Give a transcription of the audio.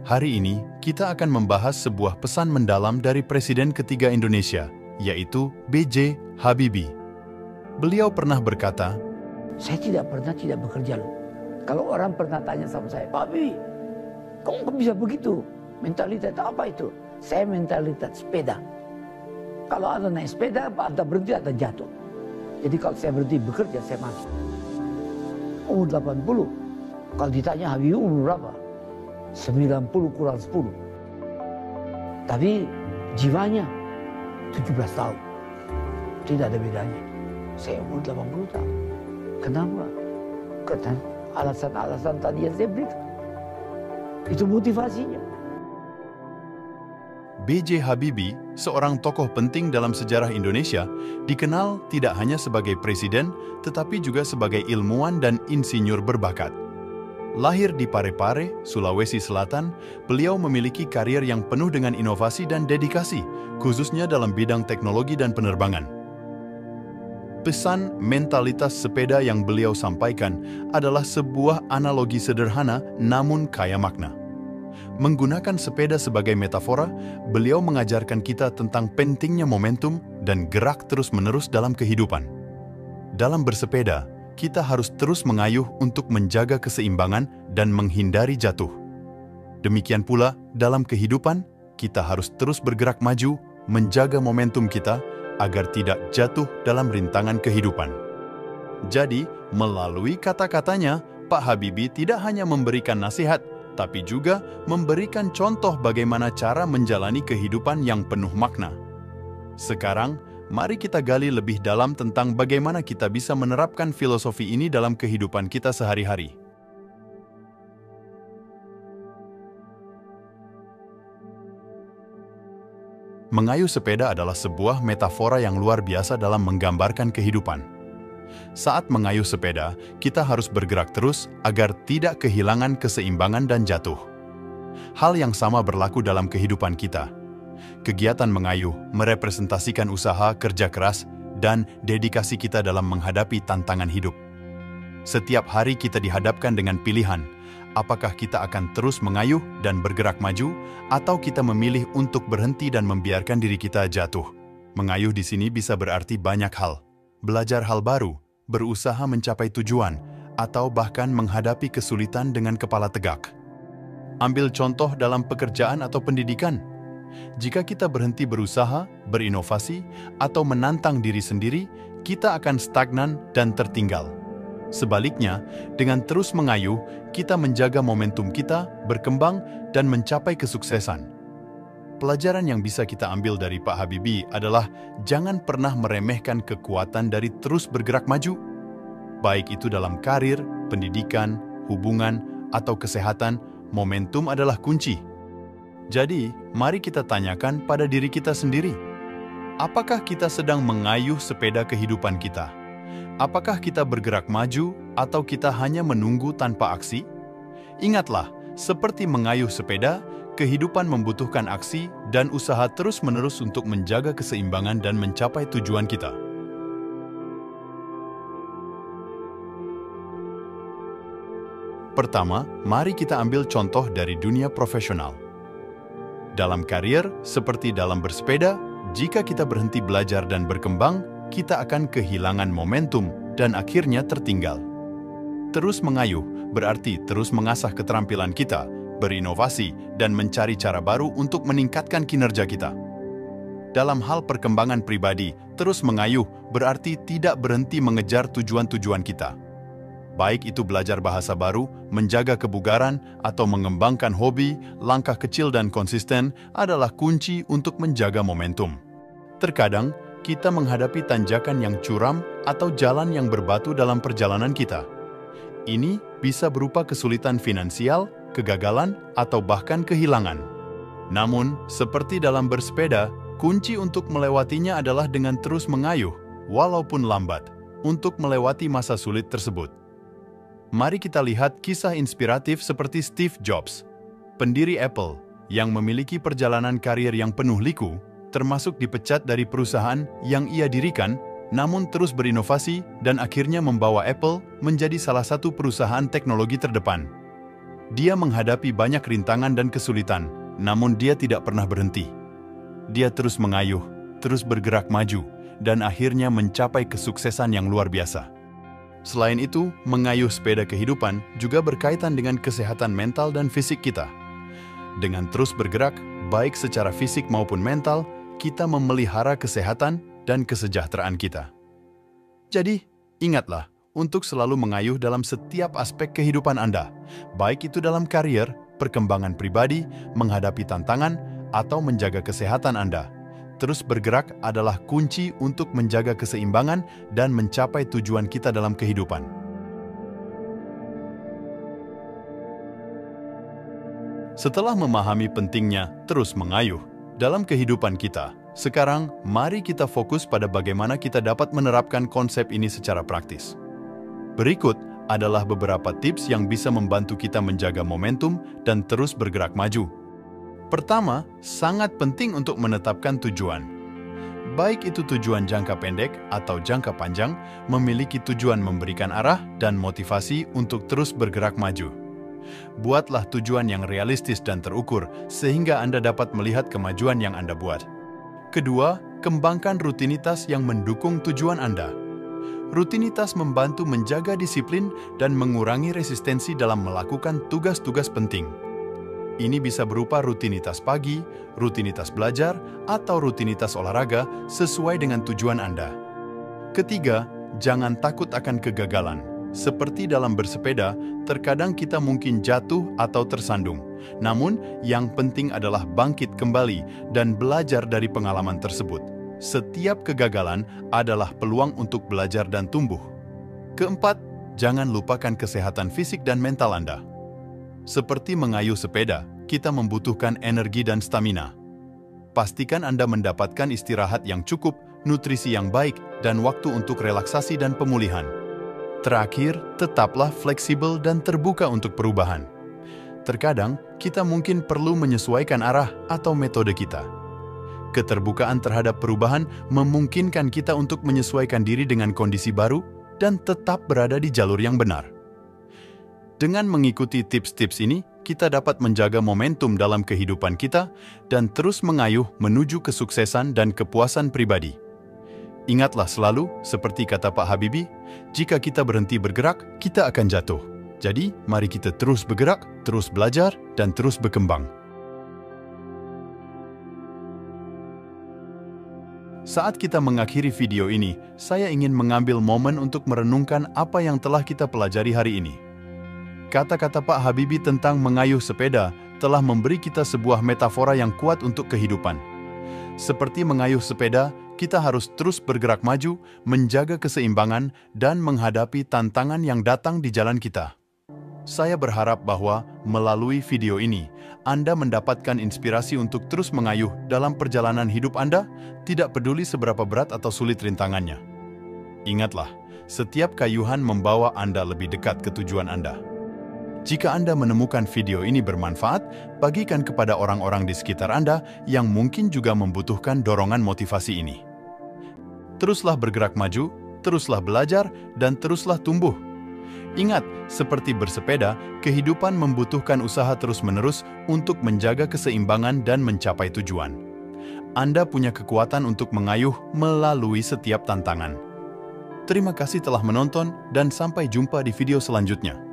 Hari ini, kita akan membahas sebuah pesan mendalam dari Presiden ketiga Indonesia, yaitu B.J. Habibie. Beliau pernah berkata, "Saya tidak bekerja loh. Kalau orang pernah tanya sama saya, Pak Habibie, kok bisa begitu? Mentalitas apa itu? Saya mentalitas sepeda. Kalau Anda naik sepeda, Anda berhenti, Anda jatuh. Jadi kalau saya berhenti bekerja, saya mati. Umur 80. Kalau ditanya Habibie umur berapa? 90 kurang 10. Tapi jiwanya 17 tahun. Tidak ada bedanya. Saya umur 80 tahun. Kenapa? Karena alasan-alasan tadi yang saya berikan. Itu motivasinya. B.J. Habibie, seorang tokoh penting dalam sejarah Indonesia, dikenal tidak hanya sebagai presiden, tetapi juga sebagai ilmuwan dan insinyur berbakat. Lahir di Parepare, Sulawesi Selatan, beliau memiliki karier yang penuh dengan inovasi dan dedikasi, khususnya dalam bidang teknologi dan penerbangan. Pesan mentalitas sepeda yang beliau sampaikan adalah sebuah analogi sederhana namun kaya makna. Menggunakan sepeda sebagai metafora, beliau mengajarkan kita tentang pentingnya momentum dan gerak terus-menerus dalam kehidupan. Dalam bersepeda, kita harus terus mengayuh untuk menjaga keseimbangan dan menghindari jatuh. Demikian pula, dalam kehidupan, kita harus terus bergerak maju, menjaga momentum kita, agar tidak jatuh dalam rintangan kehidupan. Jadi, melalui kata-katanya, Pak Habibie tidak hanya memberikan nasihat, tapi juga memberikan contoh bagaimana cara menjalani kehidupan yang penuh makna. Sekarang, mari kita gali lebih dalam tentang bagaimana kita bisa menerapkan filosofi ini dalam kehidupan kita sehari-hari. Mengayuh sepeda adalah sebuah metafora yang luar biasa dalam menggambarkan kehidupan. Saat mengayuh sepeda, kita harus bergerak terus agar tidak kehilangan keseimbangan dan jatuh. Hal yang sama berlaku dalam kehidupan kita. Kegiatan mengayuh merepresentasikan usaha, kerja keras, dan dedikasi kita dalam menghadapi tantangan hidup. Setiap hari kita dihadapkan dengan pilihan, apakah kita akan terus mengayuh dan bergerak maju, atau kita memilih untuk berhenti dan membiarkan diri kita jatuh. Mengayuh di sini bisa berarti banyak hal. Belajar hal baru, berusaha mencapai tujuan, atau bahkan menghadapi kesulitan dengan kepala tegak. Ambil contoh dalam pekerjaan atau pendidikan. Jika kita berhenti berusaha, berinovasi, atau menantang diri sendiri, kita akan stagnan dan tertinggal. Sebaliknya, dengan terus mengayuh, kita menjaga momentum kita, berkembang, dan mencapai kesuksesan. Pelajaran yang bisa kita ambil dari Pak Habibie adalah jangan pernah meremehkan kekuatan dari terus bergerak maju. Baik itu dalam karir, pendidikan, hubungan, atau kesehatan, momentum adalah kunci. Jadi, mari kita tanyakan pada diri kita sendiri. Apakah kita sedang mengayuh sepeda kehidupan kita? Apakah kita bergerak maju atau kita hanya menunggu tanpa aksi? Ingatlah, seperti mengayuh sepeda, kehidupan membutuhkan aksi dan usaha terus-menerus untuk menjaga keseimbangan dan mencapai tujuan kita. Pertama, mari kita ambil contoh dari dunia profesional. Dalam karier, seperti dalam bersepeda, jika kita berhenti belajar dan berkembang, kita akan kehilangan momentum dan akhirnya tertinggal. Terus mengayuh berarti terus mengasah keterampilan kita, berinovasi, dan mencari cara baru untuk meningkatkan kinerja kita. Dalam hal perkembangan pribadi, terus mengayuh berarti tidak berhenti mengejar tujuan-tujuan kita. Baik itu belajar bahasa baru, menjaga kebugaran, atau mengembangkan hobi, langkah kecil dan konsisten adalah kunci untuk menjaga momentum. Terkadang, kita menghadapi tanjakan yang curam atau jalan yang berbatu dalam perjalanan kita. Ini bisa berupa kesulitan finansial, kegagalan, atau bahkan kehilangan. Namun, seperti dalam bersepeda, kunci untuk melewatinya adalah dengan terus mengayuh, walaupun lambat, untuk melewati masa sulit tersebut. Mari kita lihat kisah inspiratif seperti Steve Jobs, pendiri Apple, yang memiliki perjalanan karir yang penuh liku, termasuk dipecat dari perusahaan yang ia dirikan, namun terus berinovasi dan akhirnya membawa Apple menjadi salah satu perusahaan teknologi terdepan. Dia menghadapi banyak rintangan dan kesulitan, namun dia tidak pernah berhenti. Dia terus mengayuh, terus bergerak maju, dan akhirnya mencapai kesuksesan yang luar biasa. Selain itu, mengayuh sepeda kehidupan juga berkaitan dengan kesehatan mental dan fisik kita. Dengan terus bergerak, baik secara fisik maupun mental, kita memelihara kesehatan dan kesejahteraan kita. Jadi, ingatlah untuk selalu mengayuh dalam setiap aspek kehidupan Anda, baik itu dalam karier, perkembangan pribadi, menghadapi tantangan, atau menjaga kesehatan Anda. Terus bergerak adalah kunci untuk menjaga keseimbangan dan mencapai tujuan kita dalam kehidupan. Setelah memahami pentingnya terus mengayuh dalam kehidupan kita, sekarang mari kita fokus pada bagaimana kita dapat menerapkan konsep ini secara praktis. Berikut adalah beberapa tips yang bisa membantu kita menjaga momentum dan terus bergerak maju. Pertama, sangat penting untuk menetapkan tujuan. Baik itu tujuan jangka pendek atau jangka panjang, memiliki tujuan memberikan arah dan motivasi untuk terus bergerak maju. Buatlah tujuan yang realistis dan terukur sehingga Anda dapat melihat kemajuan yang Anda buat. Kedua, kembangkan rutinitas yang mendukung tujuan Anda. Rutinitas membantu menjaga disiplin dan mengurangi resistensi dalam melakukan tugas-tugas penting. Ini bisa berupa rutinitas pagi, rutinitas belajar, atau rutinitas olahraga sesuai dengan tujuan Anda. Ketiga, jangan takut akan kegagalan. Seperti dalam bersepeda, terkadang kita mungkin jatuh atau tersandung. Namun, yang penting adalah bangkit kembali dan belajar dari pengalaman tersebut. Setiap kegagalan adalah peluang untuk belajar dan tumbuh. Keempat, jangan lupakan kesehatan fisik dan mental Anda. Seperti mengayuh sepeda, kita membutuhkan energi dan stamina. Pastikan Anda mendapatkan istirahat yang cukup, nutrisi yang baik, dan waktu untuk relaksasi dan pemulihan. Terakhir, tetaplah fleksibel dan terbuka untuk perubahan. Terkadang, kita mungkin perlu menyesuaikan arah atau metode kita. Keterbukaan terhadap perubahan memungkinkan kita untuk menyesuaikan diri dengan kondisi baru dan tetap berada di jalur yang benar. Dengan mengikuti tips-tips ini, kita dapat menjaga momentum dalam kehidupan kita dan terus mengayuh menuju kesuksesan dan kepuasan pribadi. Ingatlah selalu, seperti kata Pak Habibie, jika kita berhenti bergerak, kita akan jatuh. Jadi, mari kita terus bergerak, terus belajar, dan terus berkembang. Saat kita mengakhiri video ini, saya ingin mengambil momen untuk merenungkan apa yang telah kita pelajari hari ini. Kata-kata Pak Habibie tentang mengayuh sepeda telah memberi kita sebuah metafora yang kuat untuk kehidupan. Seperti mengayuh sepeda, kita harus terus bergerak maju, menjaga keseimbangan, dan menghadapi tantangan yang datang di jalan kita. Saya berharap bahwa melalui video ini, Anda mendapatkan inspirasi untuk terus mengayuh dalam perjalanan hidup Anda, tidak peduli seberapa berat atau sulit rintangannya. Ingatlah, setiap kayuhan membawa Anda lebih dekat ke tujuan Anda. Jika Anda menemukan video ini bermanfaat, bagikan kepada orang-orang di sekitar Anda yang mungkin juga membutuhkan dorongan motivasi ini. Teruslah bergerak maju, teruslah belajar, dan teruslah tumbuh. Ingat, seperti bersepeda, kehidupan membutuhkan usaha terus-menerus untuk menjaga keseimbangan dan mencapai tujuan. Anda punya kekuatan untuk mengayuh melalui setiap tantangan. Terima kasih telah menonton dan sampai jumpa di video selanjutnya.